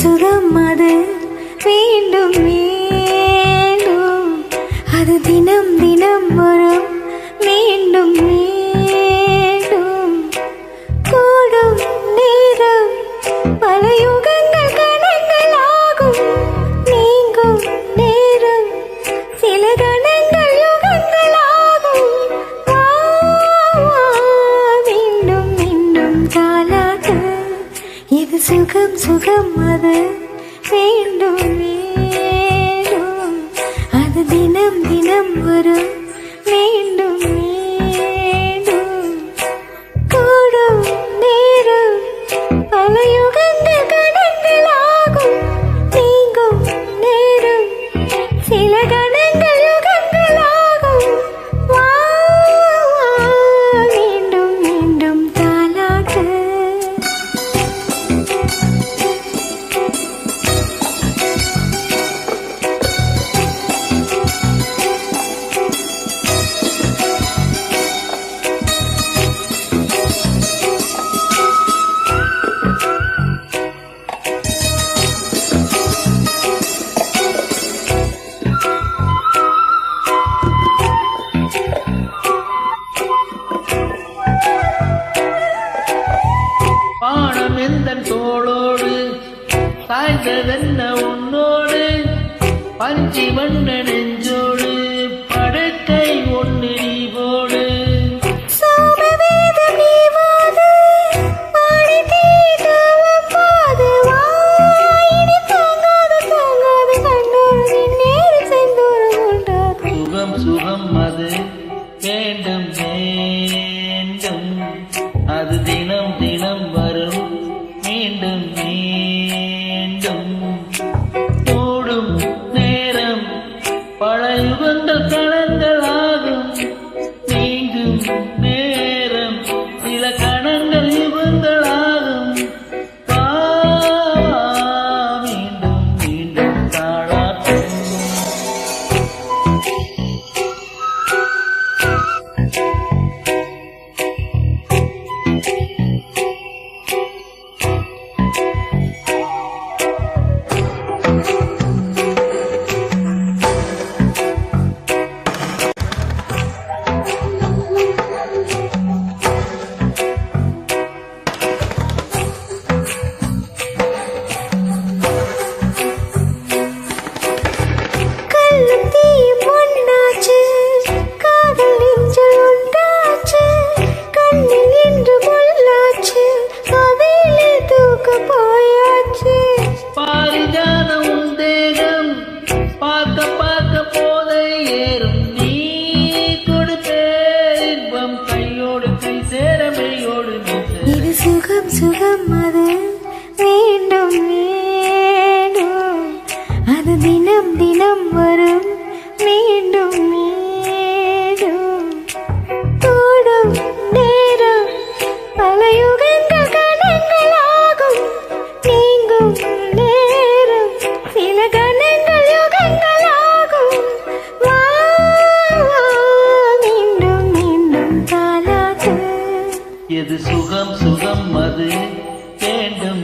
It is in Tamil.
சுகம் அது வேண்டும் வேண்டும், அது தினம் தினம் வரும் மீண்டும் மீண்டும். கூடும் நேரம் பல யுகங்கள் கணங்கள் ஆகும், நீங்கும் நேரம் சில கணங்கள் யுகங்கள் ஆகும். மீண்டும் மீண்டும் தாலாட்டு, இது சுகம் சுகம் அது வேண்டும் வேண்டும், அது தினம் தினம் வரும் மீண்டும் மீண்டும். கூடும் நேரம் பல யுகங்கள் கணங்கள் ஆகும், நீங்கும் நேரம் சில கணங்கள் யுகங்கள் ஆகும். மீண்டும் மீண்டும் தாலாட்டு. பாணமெந்தன் தோளோடு சாய்ந்ததென்ன உன்னோடு, பஞ்சி வண்ண நெஞ்சோடு படுக்கை ஒன்று நீ போடு. சுகம் சுகம் அது வேண்டும் வேண்டும், அது தினம் தினம் வரும் மீண்டும் மீண்டும். கூடும் நேரம் பல யுகங்கள் கணங்கள் ஆகும், நீங்கும் நேரம் சில கணங்கள் யுகங்கள் ஆகும். மீண்டும் மீண்டும் தாளாட்டும். இது சுகம் சுகம் அது வேண்டும் வேண்டும், அது தினம் தினம் வரும் மீண்டும் மீண்டும். கூடும் நேரம் பல யுகங்கள் கணங்கள் ஆகும், நீங்கும் நேரம் சில கணங்கள் யுகங்கள் ஆகும். மீண்டும் மீண்டும் தாலாட்டு. எது சுகம் சுகம் அது வேண்டும்